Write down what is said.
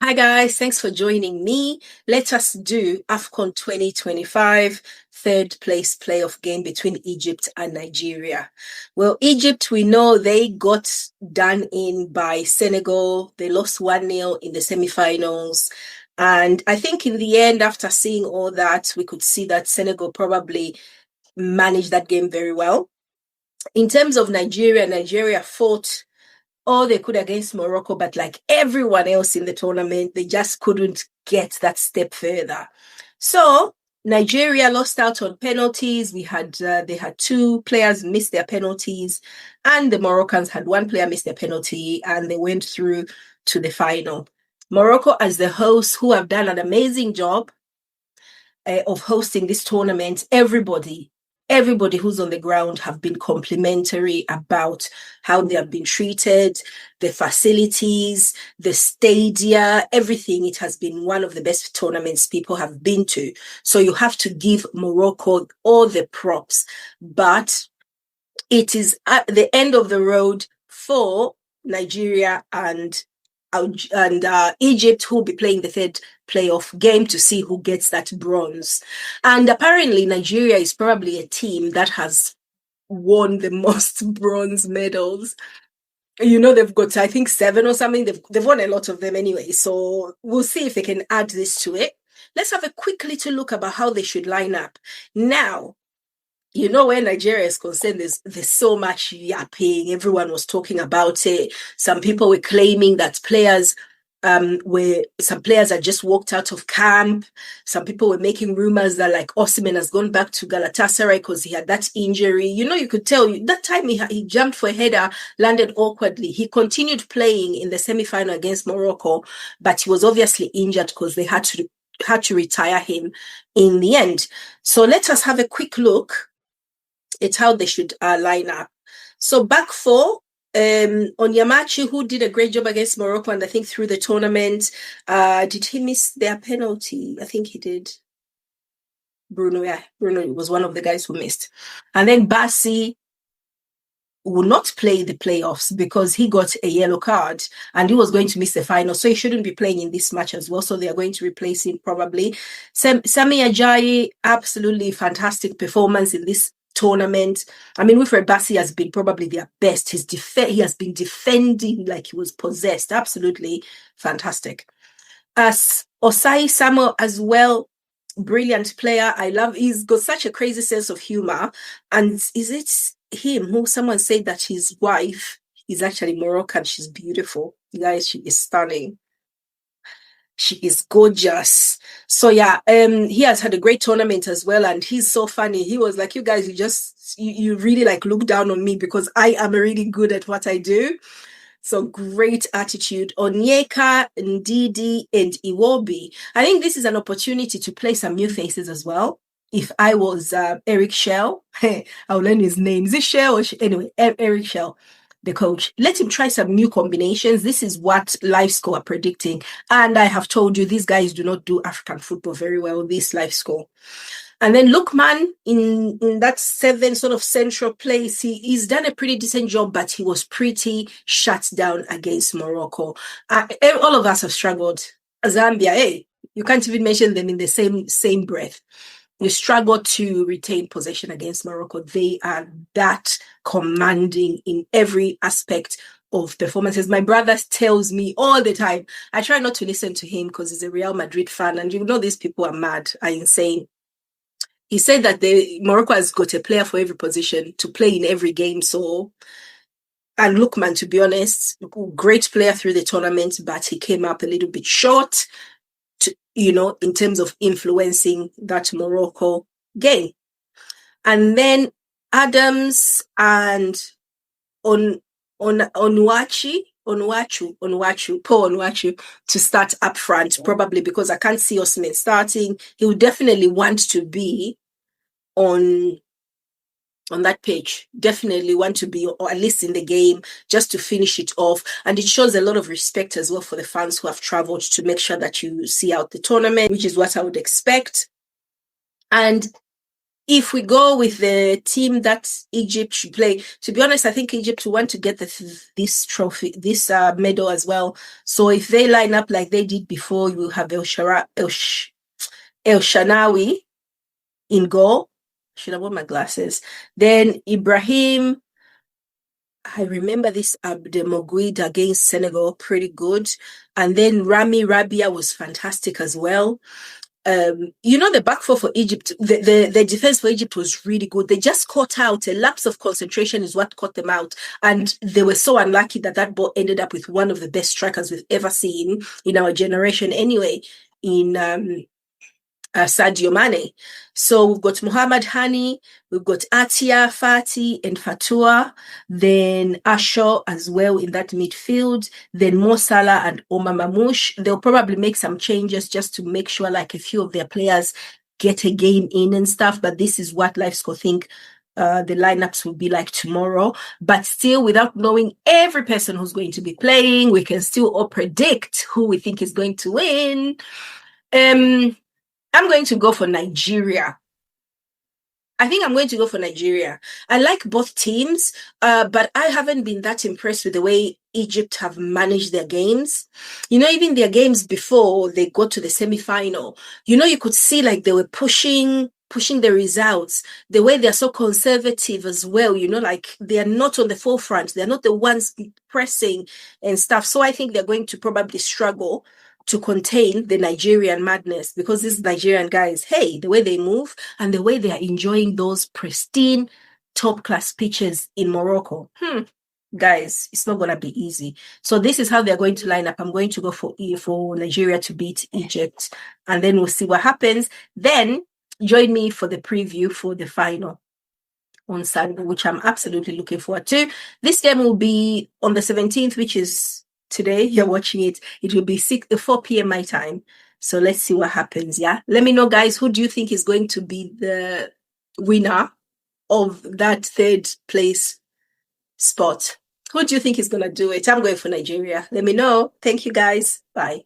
Hi guys, thanks for joining me. Let us do AFCON 2025 third place playoff game between Egypt and Nigeria. Well, Egypt, we know they got done in by Senegal. They lost 1-0 in the semi-finals. And I think in the end, after seeing all that, we could see that Senegal probably managed that game very well. In terms of Nigeria fought all they could against Morocco, but like everyone else in the tournament, they just couldn't get that step further. So Nigeria lost out on penalties. They had two players miss their penalties, and the Moroccans had one player miss their penalty, and they went through to the final. Morocco, as the hosts, who have done an amazing job of hosting this tournament, everybody who's on the ground have been complimentary about how they have been treated, the facilities, the stadia, everything. It has been one of the best tournaments people have been to. So you have to give Morocco all the props, but it is at the end of the road for Nigeria and Egypt, who will be playing the third playoff game to see who gets that bronze. And apparently Nigeria is probably a team that has won the most bronze medals. You know, they've got, I think, 7 or something. They've won a lot of them anyway. So we'll see if they can add this to it. Let's have a quick little look about how they should line up. Now, you know, where Nigeria is concerned, there's so much yapping. Everyone was talking about it. Some people were claiming that some players had just walked out of camp. Some people were making rumors that like Osimhen has gone back to Galatasaray because he had that injury. You know, you could tell that time he jumped for a header, landed awkwardly. He continued playing in the semi-final against Morocco, but he was obviously injured because they had to retire him in the end. So let us have a quick look at how they should line up. So back four, Onyemachi, who did a great job against Morocco and I think through the tournament. Did he miss their penalty? I think he did. Bruno was one of the guys who missed. And then Bassi will not play the playoffs because he got a yellow card and he was going to miss the final. So he shouldn't be playing in this match as well. So they are going to replace him probably. Sami Ajayi, absolutely fantastic performance in this tournament. I mean, Wilfred Bassi has been probably their best. He has been defending like he was possessed. Absolutely fantastic. As Osai Samuel as well, brilliant player. He's got such a crazy sense of humor. And is it him who someone said that his wife is actually Moroccan? She's beautiful. You guys, she is stunning. She is gorgeous. So yeah, he has had a great tournament as well, and he's so funny. He was like, you guys, you really like look down on me because I am really good at what I do. So great attitude. Onyeka, Ndidi, and Iwobi. I think this is an opportunity to play some new faces as well. If I was Eric Shell, I'll learn his name. Is it Shell or anyway, Eric Shell, the coach. Let him try some new combinations. This is what LiveScore are predicting. And I have told you, these guys do not do African football very well, this LiveScore. And then Lookman in that 7 sort of central place, he's done a pretty decent job, but he was pretty shut down against Morocco. All of us have struggled. Zambia, you can't even mention them in the same breath. You struggle to retain possession against Morocco. They are that commanding in every aspect of performances. My brother tells me all the time, I try not to listen to him because he's a Real Madrid fan, and you know these people are mad, are insane. He said that Morocco has got a player for every position to play in every game. So, and Lookman, to be honest, great player through the tournament, but he came up a little bit short, in terms of influencing that Morocco game. And then Adams and Onwachu to start up front, probably because I can't see Osimhen starting. He will definitely want to be on that page, definitely want to be, or at least in the game, just to finish it off. And it shows a lot of respect as well for the fans who have traveled to make sure that you see out the tournament, which is what I would expect. And if we go with the team that Egypt should play, to be honest, I think Egypt will want to get this trophy, this medal as well. So if they line up like they did before, you have El Shanawi in goal. Should have worn my glasses. Then Ibrahim. I remember this Abdelmoguid against Senegal, pretty good. And then Rami Rabia was fantastic as well. The back four for Egypt, the defense for Egypt was really good. They just caught out. A lapse of concentration is what caught them out. And they were so unlucky that ball ended up with one of the best strikers we've ever seen in our generation anyway, in Sadio Mane. So we've got Muhammad Hani, we've got Atia, Fati, and Fatua, then Asho as well in that midfield, then Mo Salah and Omar Mamouche. They'll probably make some changes just to make sure like a few of their players get a game in and stuff, but this is what LiveScore think the lineups will be like tomorrow. But still, without knowing every person who's going to be playing, we can still all predict who we think is going to win. I'm going to go for Nigeria. I think I'm going to go for Nigeria. I like both teams, but I haven't been that impressed with the way Egypt have managed their games. Even their games before they got to the semi-final, you could see like they were pushing the results, the way they're so conservative as well, like they're not on the forefront. They're not the ones pressing and stuff. So I think they're going to probably struggle to contain the Nigerian madness, because these Nigerian guys, hey, the way they move and the way they are enjoying those pristine top-class pitches in Morocco. Guys, it's not going to be easy. So this is how they're going to line up. I'm going to go for Nigeria to beat Egypt, and then we'll see what happens. Then join me for the preview for the final on Sunday, which I'm absolutely looking forward to. This game will be on the 17th, which is today. You're watching it. It will be 4 p.m. my time. So let's see what happens. Yeah. Let me know, guys, who do you think is going to be the winner of that third place spot? Who do you think is going to do it? I'm going for Nigeria. Let me know. Thank you, guys. Bye.